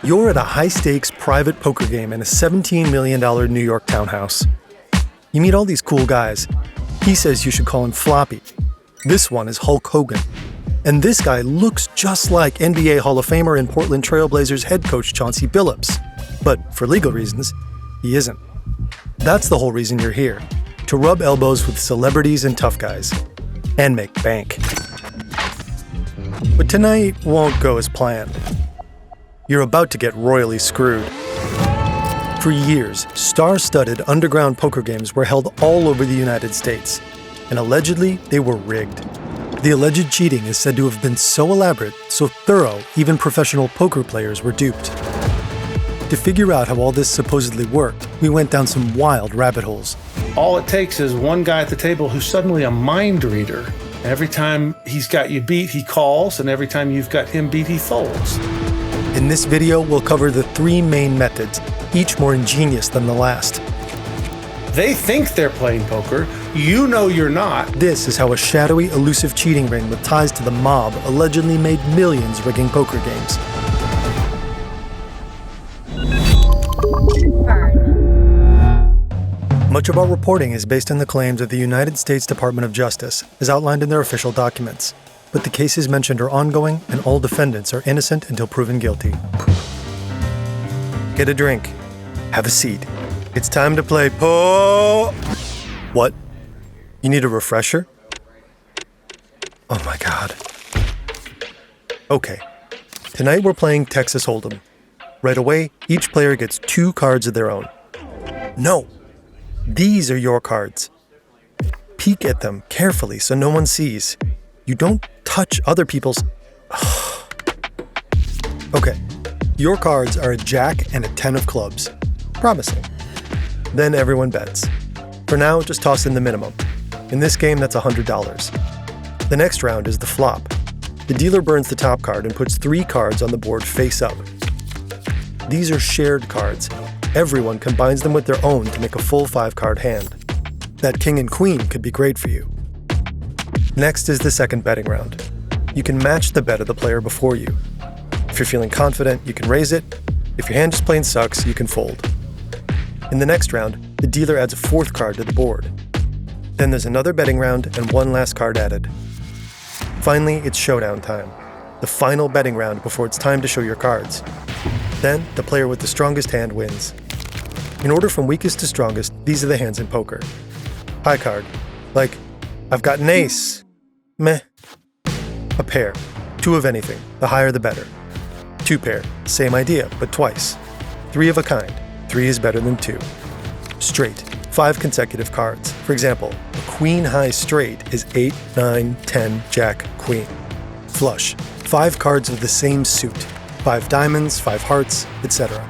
You're at a high-stakes private poker game in a $17 million New York townhouse. You meet all these cool guys. He says you should call him Floppy. This one is Hulk Hogan. And this guy looks just like NBA Hall of Famer and Portland Trail Blazers head coach Chauncey Billups. But for legal reasons, he isn't. That's the whole reason you're here, to rub elbows with celebrities and tough guys, and make bank. But tonight won't go as planned. You're about to get royally screwed. For years, star-studded underground poker games were held all over the United States, and allegedly they were rigged. The alleged cheating is said to have been so elaborate, so thorough, even professional poker players were duped. To figure out how all this supposedly worked, we went down some wild rabbit holes. All it takes is one guy at the table who's suddenly a mind reader. Every time he's got you beat, he calls, and every time you've got him beat, he folds. In this video, we'll cover the three main methods, each more ingenious than the last. They think they're playing poker. You know you're not. This is how a shadowy, elusive cheating ring with ties to the mob allegedly made millions rigging poker games. Much of our reporting is based on the claims of the United States Department of Justice, as outlined in their official documents. But the cases mentioned are ongoing, and all defendants are innocent until proven guilty. Get a drink. Have a seat. It's time to play What? You need a refresher? Oh my God. Okay. Tonight we're playing Texas Hold'em. Right away, each player gets 2 cards of their own. No! These are your cards. Peek at them carefully so no one sees. You don't touch other people's... Okay. Your cards are a jack and a 10 of clubs. Promising. Then everyone bets. For now, just toss in the minimum. In this game, that's $100. The next round is the flop. The dealer burns the top card and puts 3 cards on the board face up. These are shared cards. Everyone combines them with their own to make a full 5-card hand. That king and queen could be great for you. Next is the second betting round. You can match the bet of the player before you. If you're feeling confident, you can raise it. If your hand just plain sucks, you can fold. In the next round, the dealer adds a 4th card to the board. Then there's another betting round and 1 last card added. Finally, it's showdown time, the final betting round before it's time to show your cards. Then, the player with the strongest hand wins. In order from weakest to strongest, these are the hands in poker. High card, like, I've got an ace. Meh. A pair, 2 of anything, the higher the better. 2 pair, same idea, but twice. 3 of a kind, 3 is better than 2. Straight, 5 consecutive cards. For example, a queen high straight is 8, 9, 10, jack, queen. Flush, 5 cards of the same suit. 5 diamonds, 5 hearts, etc.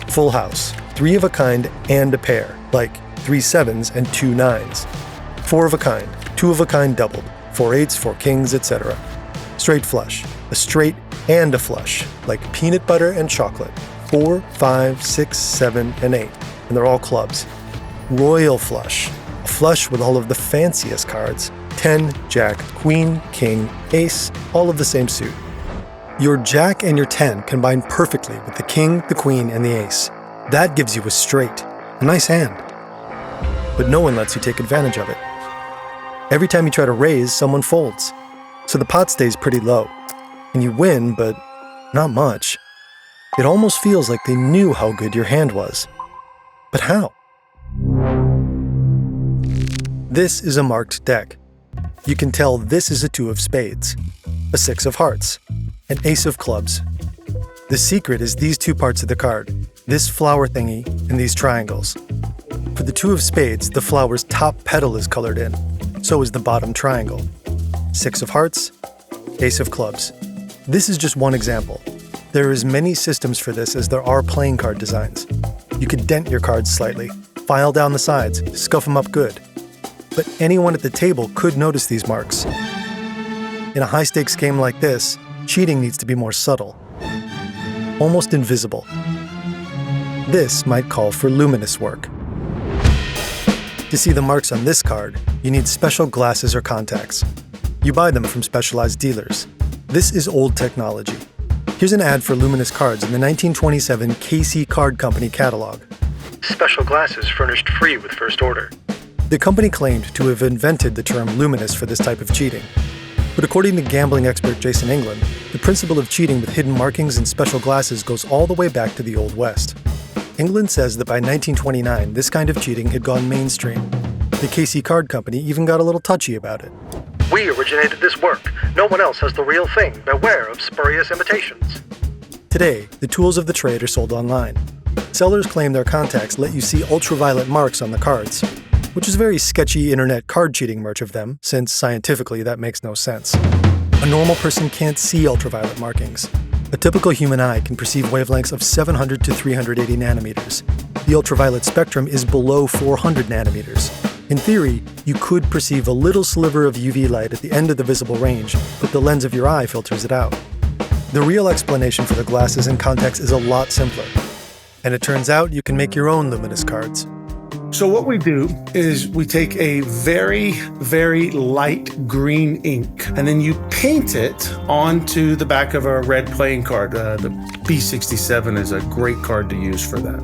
Full house, 3 of a kind and a pair, like 3 sevens and 2 nines. 4 of a kind, 2 of a kind doubled, 4 eights, 4 kings, etc. Straight flush, a straight and a flush, like peanut butter and chocolate. 4, 5, 6, 7, and 8, and they're all clubs. Royal flush, a flush with all of the fanciest cards. 10, jack, queen, king, ace, all of the same suit. Your jack and your 10 combine perfectly with the king, the queen, and the ace. That gives you a straight, a nice hand. But no one lets you take advantage of it. Every time you try to raise, someone folds. So the pot stays pretty low. And you win, but not much. It almost feels like they knew how good your hand was. But how? This is a marked deck. You can tell this is a 2 of spades, a 6 of hearts, an ace of clubs. The secret is these 2 parts of the card, this flower thingy and these triangles. For the 2 of spades, the flower's top petal is colored in, so is the bottom triangle. 6 of hearts, ace of clubs. This is just one example. There are as many systems for this as there are playing card designs. You could dent your cards slightly, file down the sides, scuff them up good. But anyone at the table could notice these marks. In a high-stakes game like this, cheating needs to be more subtle, almost invisible. This might call for luminous work. To see the marks on this card, you need special glasses or contacts. You buy them from specialized dealers. This is old technology. Here's an ad for luminous cards in the 1927 KC Card Company catalog. Special glasses furnished free with first order. The company claimed to have invented the term luminous for this type of cheating. But according to gambling expert Jason England, the principle of cheating with hidden markings and special glasses goes all the way back to the Old West. England says that by 1929, this kind of cheating had gone mainstream. The KC Card Company even got a little touchy about it. We originated this work. No one else has the real thing. Beware of spurious imitations. Today, the tools of the trade are sold online. Sellers claim their contacts let you see ultraviolet marks on the cards, which is very sketchy internet card cheating merch of them, since scientifically that makes no sense. A normal person can't see ultraviolet markings. A typical human eye can perceive wavelengths of 700 to 380 nanometers. The ultraviolet spectrum is below 400 nanometers. In theory, you could perceive a little sliver of UV light at the end of the visible range, but the lens of your eye filters it out. The real explanation for the glasses and contacts is a lot simpler. And it turns out you can make your own luminous cards. So what we do is we take a very, very light green ink, and then you paint it onto the back of a red playing card. The B67 is a great card to use for that.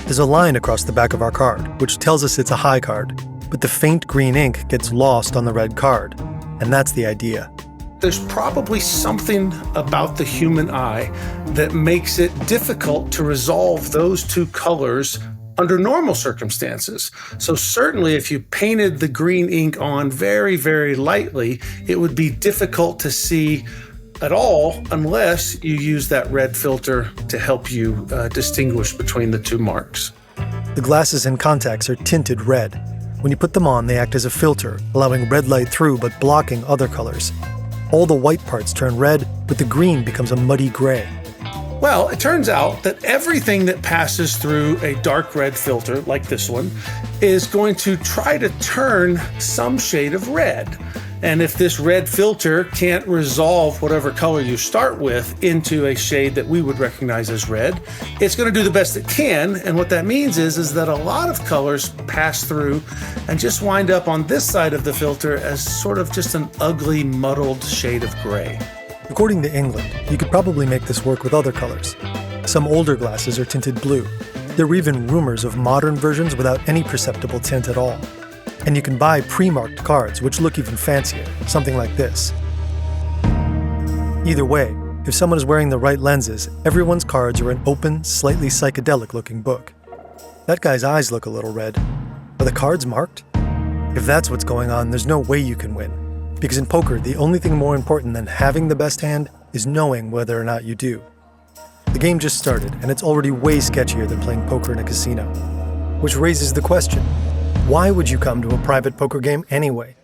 There's a line across the back of our card, which tells us it's a high card, but the faint green ink gets lost on the red card, and that's the idea. There's probably something about the human eye that makes it difficult to resolve those two colors under normal circumstances. So certainly if you painted the green ink on very, very lightly, it would be difficult to see at all unless you use that red filter to help you distinguish between the two marks. The glasses and contacts are tinted red. When you put them on, they act as a filter, allowing red light through but blocking other colors. All the white parts turn red, but the green becomes a muddy gray. Well, it turns out that everything that passes through a dark red filter, like this one, is going to try to turn some shade of red. And if this red filter can't resolve whatever color you start with into a shade that we would recognize as red, it's going to do the best it can. And what that means is that a lot of colors pass through and just wind up on this side of the filter as sort of just an ugly, muddled shade of gray. According to England, you could probably make this work with other colors. Some older glasses are tinted blue. There are even rumors of modern versions without any perceptible tint at all. And you can buy pre-marked cards, which look even fancier, something like this. Either way, if someone is wearing the right lenses, everyone's cards are an open, slightly psychedelic-looking book. That guy's eyes look a little red. Are the cards marked? If that's what's going on, there's no way you can win. Because in poker, the only thing more important than having the best hand is knowing whether or not you do. The game just started, and it's already way sketchier than playing poker in a casino. Which raises the question, why would you come to a private poker game anyway?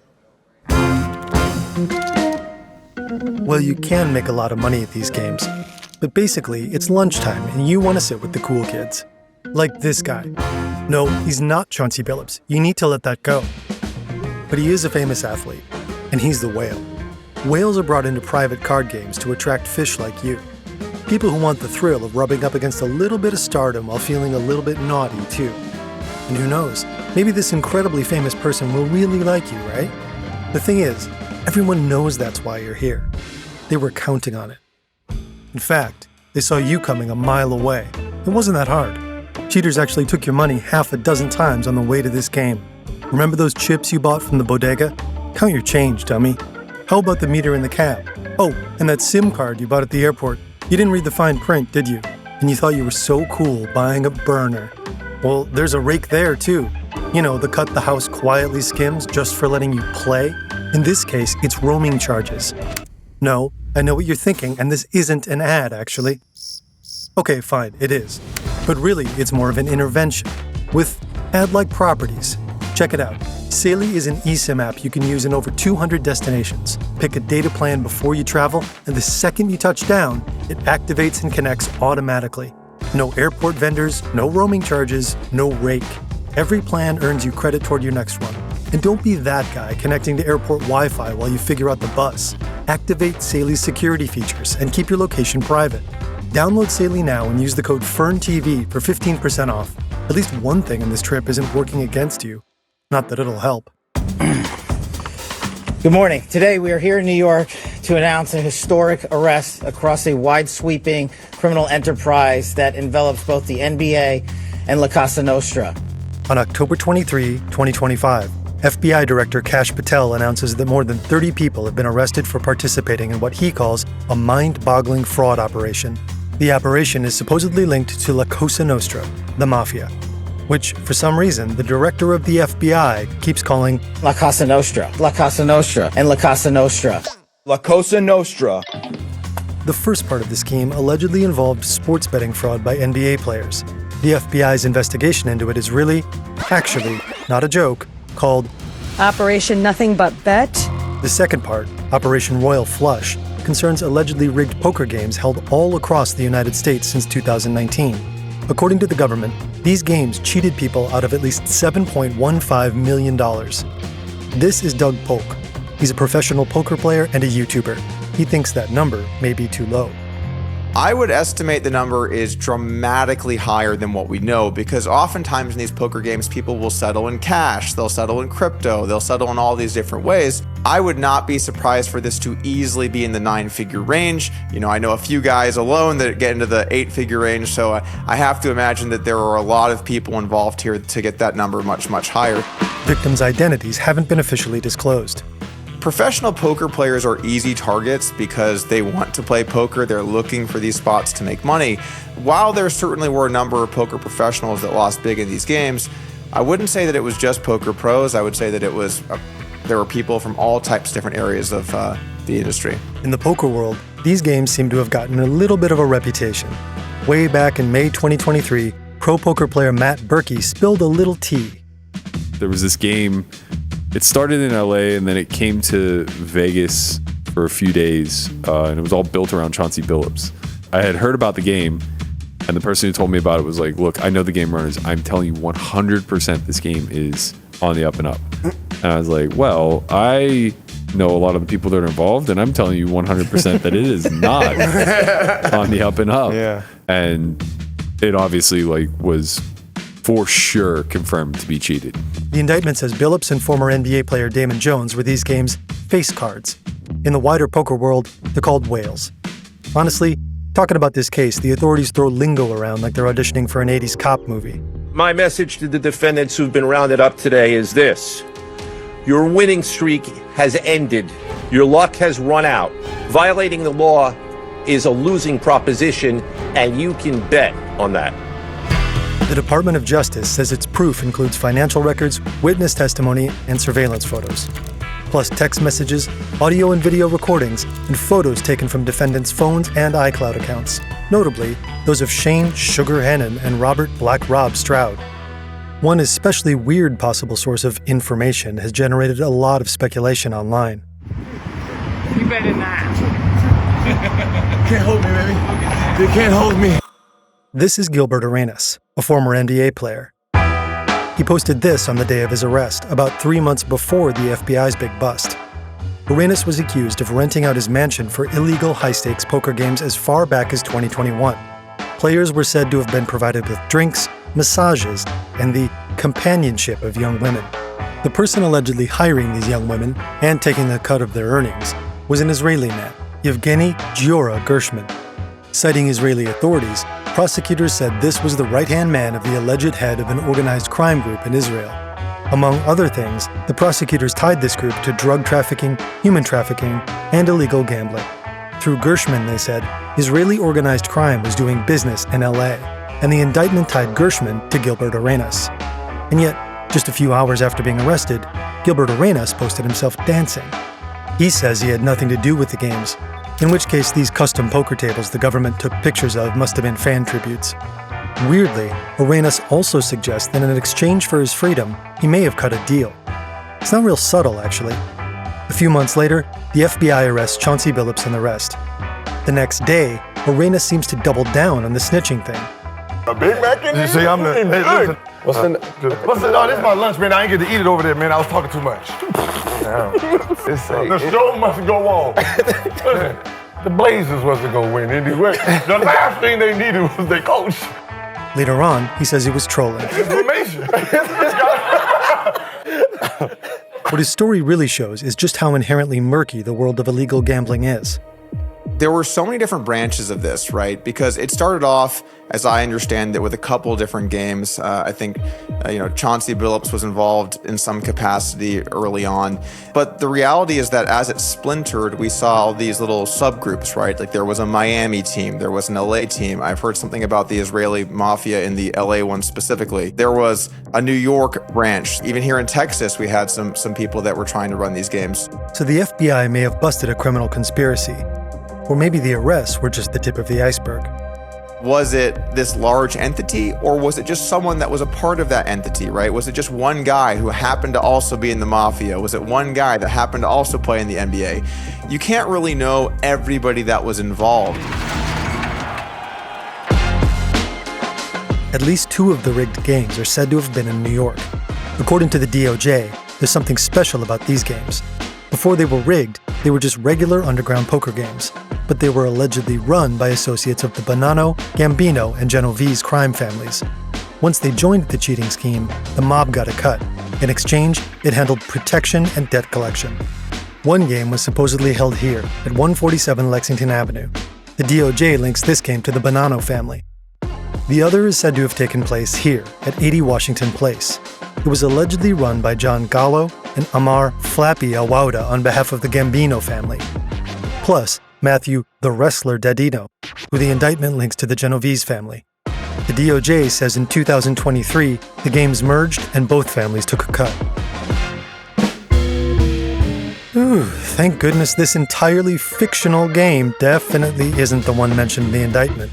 Well, you can make a lot of money at these games, but basically, it's lunchtime and you want to sit with the cool kids. Like this guy. No, he's not Chauncey Billups. You need to let that go. But he is a famous athlete, and he's the whale. Whales are brought into private card games to attract fish like you. People who want the thrill of rubbing up against a little bit of stardom while feeling a little bit naughty, too. And who knows, maybe this incredibly famous person will really like you, right? The thing is, everyone knows that's why you're here. They were counting on it. In fact, they saw you coming a mile away. It wasn't that hard. Cheaters actually took your money half a dozen times on the way to this game. Remember those chips you bought from the bodega? Count your change, dummy. How about the meter in the cab? Oh, and that SIM card you bought at the airport. You didn't read the fine print, did you? And you thought you were so cool buying a burner. Well, there's a rake there, too. You know, the cut the house quietly skims just for letting you play. In this case, it's roaming charges. No, I know what you're thinking, and this isn't an ad, actually. Okay, fine, it is. But really, it's more of an intervention, with ad-like properties. Check it out. Saily is an eSIM app you can use in over 200 destinations. Pick a data plan before you travel, and the second you touch down, it activates and connects automatically. No airport vendors, no roaming charges, no rake. Every plan earns you credit toward your next one. And don't be that guy connecting to airport Wi-Fi while you figure out the bus. Activate Saily's security features and keep your location private. Download Saily now and use the code FERNTV for 15% off. At least one thing in this trip isn't working against you. Not that it'll help. Good morning. Today we are here in New York to announce a historic arrest across a wide-sweeping criminal enterprise that envelops both the NBA and La Cosa Nostra. On October 23, 2025, FBI Director Kash Patel announces that more than 30 people have been arrested for participating in what he calls a mind-boggling fraud operation. The operation is supposedly linked to La Cosa Nostra, the mafia, which, for some reason, the director of the FBI keeps calling La Cosa Nostra, La Cosa Nostra, and La Cosa Nostra. La Cosa Nostra. The first part of the scheme allegedly involved sports betting fraud by NBA players. The FBI's investigation into it is really, actually, not a joke, called Operation Nothing But Bet. The second part, Operation Royal Flush, concerns allegedly rigged poker games held all across the United States since 2019. According to the government, these games cheated people out of at least $7.15 million. This is Doug Polk. He's a professional poker player and a YouTuber. He thinks that number may be too low. I would estimate the number is dramatically higher than what we know, because oftentimes in these poker games, people will settle in cash, they'll settle in crypto, they'll settle in all these different ways. I would not be surprised for this to easily be in the 9-figure range. You know, I know a few guys alone that get into the 8-figure range, so I have to imagine that there are a lot of people involved here to get that number much, much higher. Victims' identities haven't been officially disclosed. Professional poker players are easy targets because they want to play poker. They're looking for these spots to make money. While there certainly were a number of poker professionals that lost big in these games, I wouldn't say that it was just poker pros. I would say that it was there were people from all types of different areas of the industry. In the poker world, these games seem to have gotten a little bit of a reputation. Way back in May 2023, pro poker player Matt Berkey spilled a little tea. There was this game. It started in LA and then it came to Vegas for a few days, and it was all built around Chauncey Billups. I had heard about the game, and the person who told me about it was like, look, I know the game runners. I'm telling you 100% this game is on the up and up. And I was like, well, I know a lot of the people that are involved, and I'm telling you 100% that it is not on the up and up. Yeah. And it obviously was for sure confirmed to be cheated. The indictment says Billups and former NBA player Damon Jones were these games' face cards. In the wider poker world, they're called whales. Honestly, talking about this case, the authorities throw lingo around like they're auditioning for an 80s cop movie. My message to the defendants who've been rounded up today is this. Your winning streak has ended. Your luck has run out. Violating the law is a losing proposition, and you can bet on that. The Department of Justice says its proof includes financial records, witness testimony, and surveillance photos, plus text messages, audio and video recordings, and photos taken from defendants' phones and iCloud accounts, notably those of Shane Sugar Hannon and Robert Black Rob Stroud. One especially weird possible source of information has generated a lot of speculation online. You better not. Can't hold me, baby. You can't hold me. This is Gilbert Arenas, a former NBA player. He posted this on the day of his arrest, about 3 months before the FBI's big bust. Arenas was accused of renting out his mansion for illegal high-stakes poker games as far back as 2021. Players were said to have been provided with drinks, massages, and the companionship of young women. The person allegedly hiring these young women and taking the cut of their earnings was an Israeli man, Yevgeni Gershman. Citing Israeli authorities, prosecutors said this was the right-hand man of the alleged head of an organized crime group in Israel. Among other things, the prosecutors tied this group to drug trafficking, human trafficking, and illegal gambling. Through Gershman, they said, Israeli organized crime was doing business in LA, and the indictment tied Gershman to Gilbert Arenas. And yet, just a few hours after being arrested, Gilbert Arenas posted himself dancing. He says he had nothing to do with the games, in which case these custom poker tables the government took pictures of must have been fan tributes. Weirdly, Arenas also suggests that in exchange for his freedom, he may have cut a deal. It's not real subtle, actually. A few months later, the FBI arrests Chauncey Billups and the rest. The next day, Arenas seems to double down on the snitching thing. A Big Mac in here? See, I'm the... Hey, listen. No, this is my lunch, man. I ain't get to eat it over there, man. I was talking too much. The show must go on. Listen, the Blazers wasn't going to win anyway. The last thing they needed was their coach. Later on, he says he was trolling. Information. What his story really shows is just how inherently murky the world of illegal gambling is. There were so many different branches of this, right? Because it started off, as I understand it, with a couple of different games. I think, Chauncey Billups was involved in some capacity early on. But the reality is that as it splintered, we saw all these little subgroups, right? Like there was a Miami team, there was an LA team. I've heard something about the Israeli mafia in the LA one specifically. There was a New York branch. Even here in Texas, we had some people that were trying to run these games. So the FBI may have busted a criminal conspiracy. Or maybe the arrests were just the tip of the iceberg. Was it this large entity, or was it just someone that was a part of that entity, right? Was it just one guy who happened to also be in the mafia? Was it one guy that happened to also play in the NBA? You can't really know everybody that was involved. At least 2 of the rigged games are said to have been in New York. According to the DOJ, there's something special about these games. Before they were rigged, they were just regular underground poker games, but they were allegedly run by associates of the Bonanno, Gambino, and Genovese crime families. Once they joined the cheating scheme, the mob got a cut. In exchange, it handled protection and debt collection. One game was supposedly held here, at 147 Lexington Avenue. The DOJ links this game to the Bonanno family. The other is said to have taken place here, at 80 Washington Place. It was allegedly run by John Gallo and Amar Flappy Awauda on behalf of the Gambino family. Plus, Matthew the Wrestler Dadino, who the indictment links to the Genovese family. The DOJ says in 2023, the games merged and both families took a cut. Ooh, thank goodness this entirely fictional game definitely isn't the one mentioned in the indictment.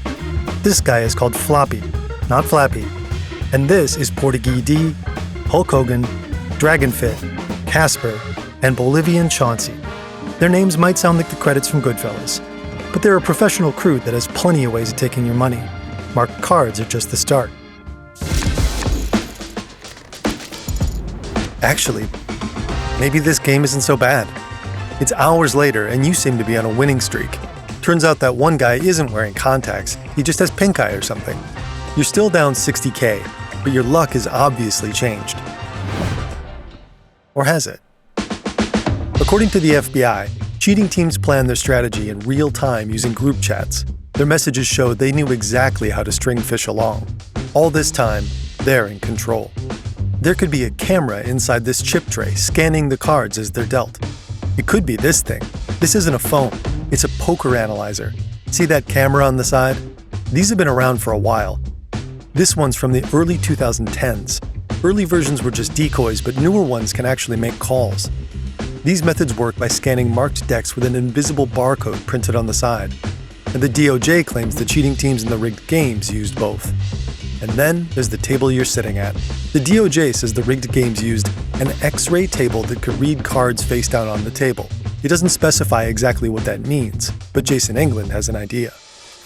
This guy is called Floppy, not Flappy. And this is Portuguese D, Hulk Hogan, Dragonfit, Casper, and Bolivian Chauncey. Their names might sound like the credits from Goodfellas, but they're a professional crew that has plenty of ways of taking your money. Marked cards are just the start. Actually, maybe this game isn't so bad. It's hours later and you seem to be on a winning streak. Turns out that one guy isn't wearing contacts, he just has pink eye or something. You're still down $60K, but your luck has obviously changed. Or has it? According to the FBI, cheating teams plan their strategy in real time using group chats. Their messages showed they knew exactly how to string fish along. All this time, they're in control. There could be a camera inside this chip tray scanning the cards as they're dealt. It could be this thing. This isn't a phone. It's a poker analyzer. See that camera on the side? These have been around for a while. This one's from the early 2010s. Early versions were just decoys, but newer ones can actually make calls. These methods work by scanning marked decks with an invisible barcode printed on the side. And the DOJ claims the cheating teams in the rigged games used both. And then there's the table you're sitting at. The DOJ says the rigged games used an X-ray table that could read cards face down on the table. It doesn't specify exactly what that means, but Jason England has an idea.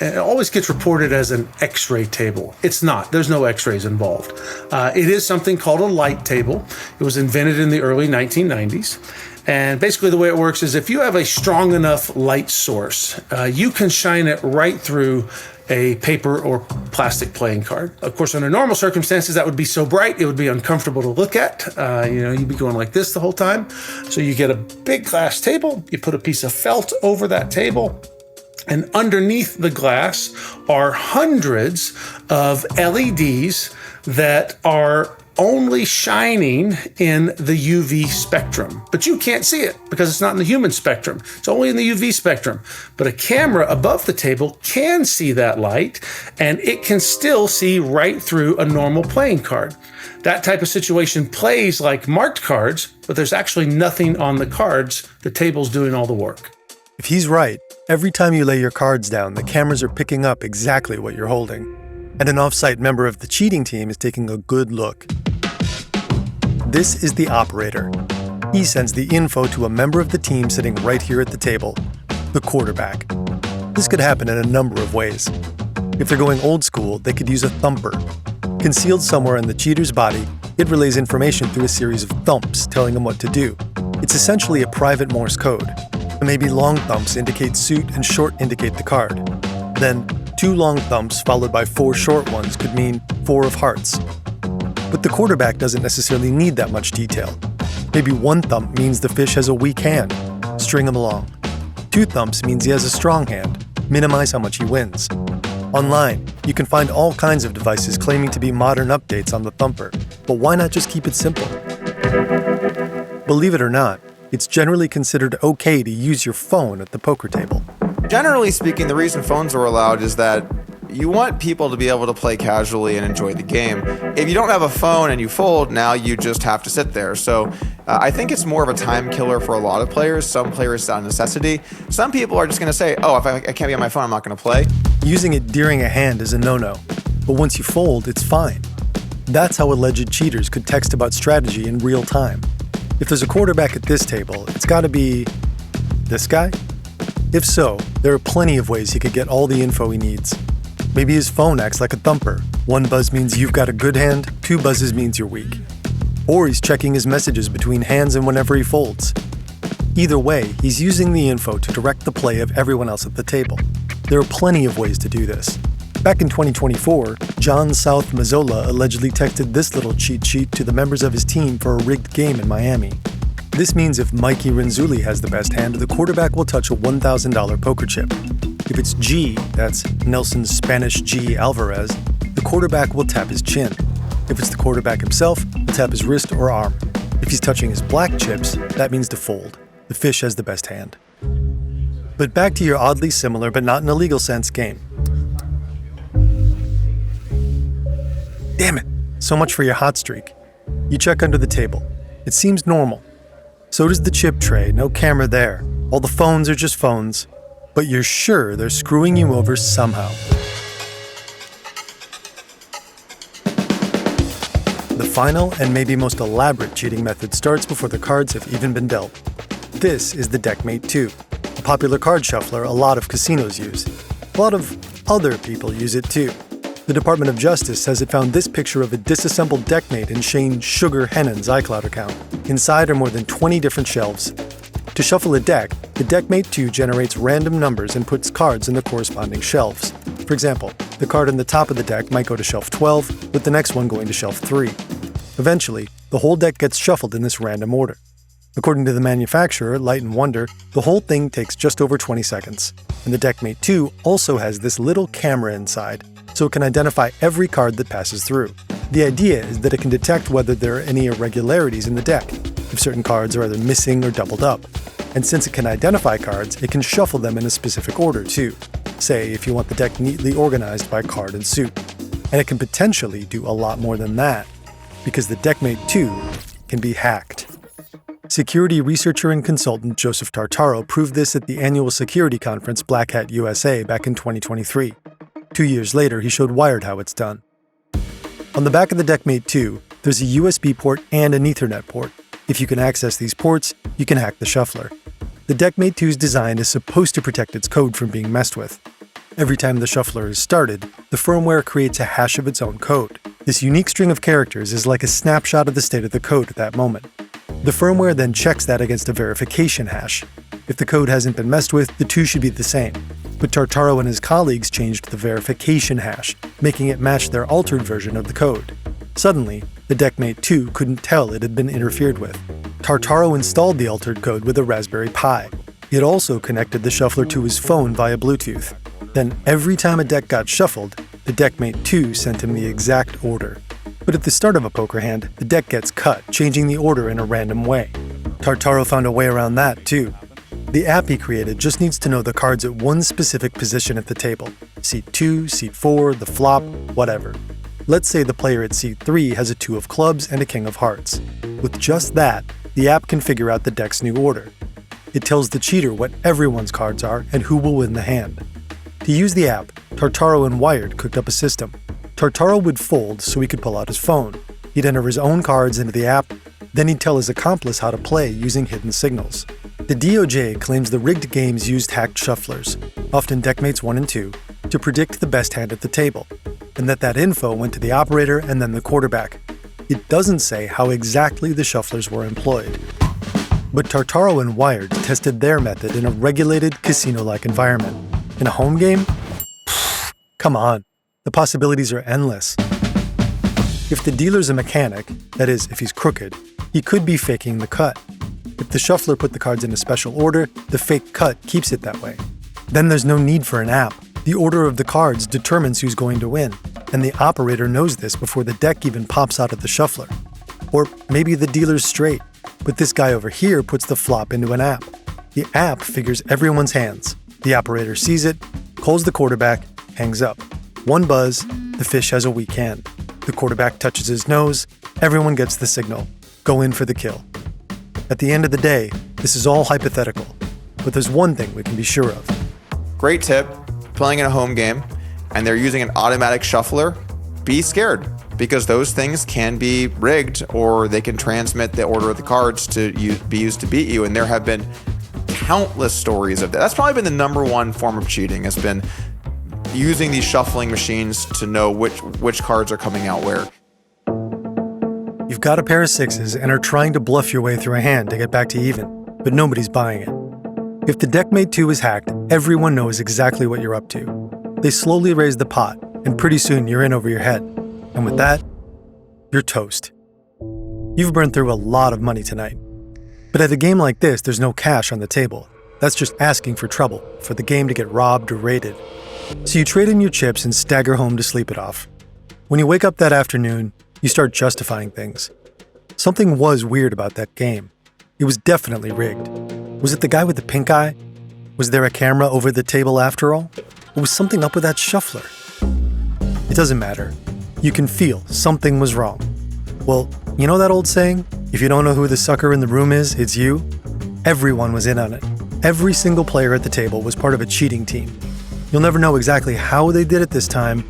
And it always gets reported as an X-ray table. It's not. There's no X-rays involved. It is something called a light table. It was invented in the early 1990s. And basically the way it works is if you have a strong enough light source, you can shine it right through a paper or plastic playing card. Of course, under normal circumstances, that would be so bright, it would be uncomfortable to look at. You'd be going like this the whole time. So you get a big glass table, you put a piece of felt over that table, and underneath the glass are hundreds of LEDs that are only shining in the UV spectrum. But you can't see it because it's not in the human spectrum. It's only in the UV spectrum. But a camera above the table can see that light, and it can still see right through a normal playing card. That type of situation plays like marked cards, but there's actually nothing on the cards. The table's doing all the work. If he's right, every time you lay your cards down, the cameras are picking up exactly what you're holding. And an off-site member of the cheating team is taking a good look. This is the operator. He sends the info to a member of the team sitting right here at the table, the quarterback. This could happen in a number of ways. If they're going old school, they could use a thumper. Concealed somewhere in the cheater's body, it relays information through a series of thumps telling them what to do. It's essentially a private Morse code. Maybe long thumps indicate suit and short indicate the card. Then 2 long thumps followed by 4 short ones could mean 4 of hearts. But the quarterback doesn't necessarily need that much detail. Maybe 1 thump means the fish has a weak hand. String him along. 2 thumps means he has a strong hand. Minimize how much he wins. Online, you can find all kinds of devices claiming to be modern updates on the thumper, but why not just keep it simple? Believe it or not, it's generally considered okay to use your phone at the poker table. Generally speaking, the reason phones are allowed is that you want people to be able to play casually and enjoy the game. If you don't have a phone and you fold, now you just have to sit there. So I think it's more of a time killer for a lot of players. Some players it's out of necessity. Some people are just going to say, oh, if I can't be on my phone, I'm not going to play. Using it during a hand is a no-no, but once you fold, it's fine. That's how alleged cheaters could text about strategy in real time. If there's a quarterback at this table, it's got to be this guy? If so, there are plenty of ways he could get all the info he needs. Maybe his phone acts like a thumper. 1 buzz means you've got a good hand, 2 buzzes means you're weak. Or he's checking his messages between hands and whenever he folds. Either way, he's using the info to direct the play of everyone else at the table. There are plenty of ways to do this. Back in 2024, John South Mazzola allegedly texted this little cheat sheet to the members of his team for a rigged game in Miami. This means if Mikey Renzulli has the best hand, the quarterback will touch a $1,000 poker chip. If it's G, that's Nelson's Spanish G Alvarez, the quarterback will tap his chin. If it's the quarterback himself, he'll tap his wrist or arm. If he's touching his black chips, that means to fold. The fish has the best hand. But back to your oddly similar, but not in a legal sense, game. Damn it! So much for your hot streak. You check under the table. It seems normal. So does the chip tray, no camera there. All the phones are just phones. But you're sure they're screwing you over somehow. The final and maybe most elaborate cheating method starts before the cards have even been dealt. This is the Deckmate 2, a popular card shuffler a lot of casinos use. A lot of other people use it too. The Department of Justice says it found this picture of a disassembled Deckmate in Shane Sugar Hennon's iCloud account. Inside are more than 20 different shelves. To shuffle a deck, the Deckmate 2 generates random numbers and puts cards in the corresponding shelves. For example, the card on the top of the deck might go to shelf 12, with the next one going to shelf 3. Eventually, the whole deck gets shuffled in this random order. According to the manufacturer, Light & Wonder, the whole thing takes just over 20 seconds. And the Deckmate 2 also has this little camera inside, so it can identify every card that passes through. The idea is that it can detect whether there are any irregularities in the deck, if certain cards are either missing or doubled up. And since it can identify cards, it can shuffle them in a specific order too. Say, if you want the deck neatly organized by card and suit. And it can potentially do a lot more than that, because the Deckmate 2 can be hacked. Security researcher and consultant Joseph Tartaro proved this at the annual security conference Black Hat USA back in 2023. 2 years later, he showed Wired how it's done. On the back of the Deckmate 2, there's a USB port and an Ethernet port. If you can access these ports, you can hack the shuffler. The Deckmate 2's design is supposed to protect its code from being messed with. Every time the shuffler is started, the firmware creates a hash of its own code. This unique string of characters is like a snapshot of the state of the code at that moment. The firmware then checks that against a verification hash. If the code hasn't been messed with, the two should be the same. But Tartaro and his colleagues changed the verification hash, making it match their altered version of the code. Suddenly, the Deckmate 2 couldn't tell it had been interfered with. Tartaro installed the altered code with a Raspberry Pi. It also connected the shuffler to his phone via Bluetooth. Then every time a deck got shuffled, the Deckmate 2 sent him the exact order. But at the start of a poker hand, the deck gets cut, changing the order in a random way. Tartaro found a way around that too. The app he created just needs to know the cards at one specific position at the table. Seat 2, seat 4, the flop, whatever. Let's say the player at seat 3 has a 2 of clubs and a king of hearts. With just that, the app can figure out the deck's new order. It tells the cheater what everyone's cards are and who will win the hand. To use the app, Tartaro and Wired cooked up a system. Tartaro would fold so he could pull out his phone. He'd enter his own cards into the app, then he'd tell his accomplice how to play using hidden signals. The DOJ claims the rigged games used hacked shufflers, often Deckmates 1 and 2, to predict the best hand at the table, and that info went to the operator and then the quarterback. It doesn't say how exactly the shufflers were employed. But Tartaro and Wired tested their method in a regulated casino-like environment. In a home game? Come on, the possibilities are endless. If the dealer's a mechanic, that is, if he's crooked, he could be faking the cut. If the shuffler put the cards in a special order, the fake cut keeps it that way. Then there's no need for an app. The order of the cards determines who's going to win, and the operator knows this before the deck even pops out of the shuffler. Or maybe the dealer's straight, but this guy over here puts the flop into an app. The app figures everyone's hands. The operator sees it, calls the quarterback, hangs up. One buzz, the fish has a weak hand. The quarterback touches his nose, everyone gets the signal. Go in for the kill. At the end of the day, this is all hypothetical, but there's one thing we can be sure of. Great tip, playing in a home game, and they're using an automatic shuffler, be scared, because those things can be rigged, or they can transmit the order of the cards to be used to beat you, and there have been countless stories of that. That's probably been the number one form of cheating, has been using these shuffling machines to know which cards are coming out where. You've got a pair of sixes and are trying to bluff your way through a hand to get back to even, but nobody's buying it. If the deckmate 2 is hacked, everyone knows exactly what you're up to. They slowly raise the pot, and pretty soon you're in over your head. And with that, you're toast. You've burned through a lot of money tonight. But at a game like this, there's no cash on the table. That's just asking for trouble, for the game to get robbed or raided. So you trade in your chips and stagger home to sleep it off. When you wake up that afternoon, you start justifying things. Something was weird about that game. It was definitely rigged. Was it the guy with the pink eye? Was there a camera over the table after all? Or was something up with that shuffler? It doesn't matter. You can feel something was wrong. Well, you know that old saying? If you don't know who the sucker in the room is, it's you? Everyone was in on it. Every single player at the table was part of a cheating team. You'll never know exactly how they did it this time,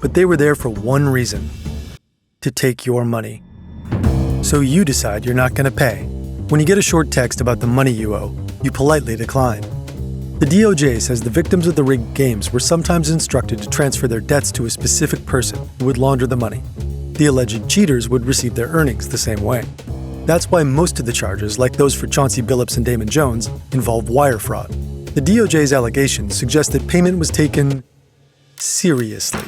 but they were there for one reason: to take your money. So you decide you're not going to pay. When you get a short text about the money you owe, you politely decline. The DOJ says the victims of the rigged games were sometimes instructed to transfer their debts to a specific person who would launder the money. The alleged cheaters would receive their earnings the same way. That's why most of the charges, like those for Chauncey Billups and Damon Jones, involve wire fraud. The DOJ's allegations suggest that payment was taken seriously.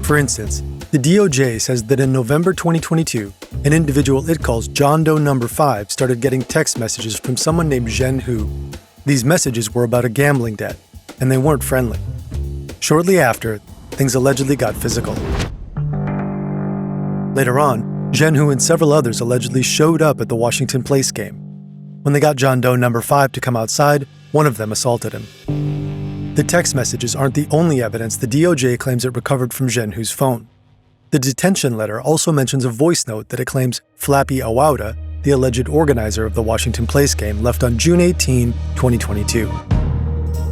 For instance, the DOJ says that in November 2022, an individual it calls John Doe number 5 started getting text messages from someone named Zhen Hu. These messages were about a gambling debt, and they weren't friendly. Shortly after, things allegedly got physical. Later on, Zhen Hu and several others allegedly showed up at the Washington Place game. When they got John Doe number 5 to come outside, one of them assaulted him. The text messages aren't the only evidence the DOJ claims it recovered from Zhen Hu's phone. The detention letter also mentions a voice note that it claims Flappy Awauda, the alleged organizer of the Washington Place game, left on June 18, 2022.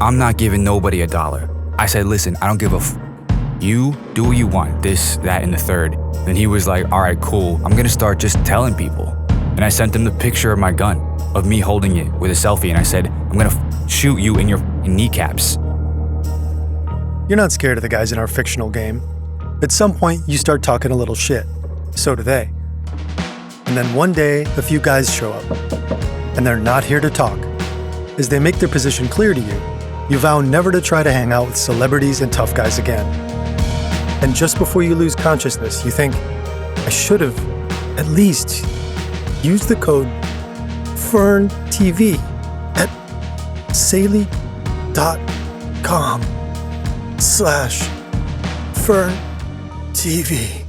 I'm not giving nobody $1. I said, listen, I don't give a You do what you want, this, that, and the third. Then he was like, all right, cool. I'm gonna start just telling people. And I sent him the picture of my gun, of me holding it with a selfie, and I said, I'm gonna shoot you in your kneecaps. You're not scared of the guys in our fictional game. At some point, you start talking a little shit. So do they. And then one day, a few guys show up. And they're not here to talk. As they make their position clear to you, you vow never to try to hang out with celebrities and tough guys again. And just before you lose consciousness, you think, I should have at least used the code FERNTV at Saley.com/FERNTV.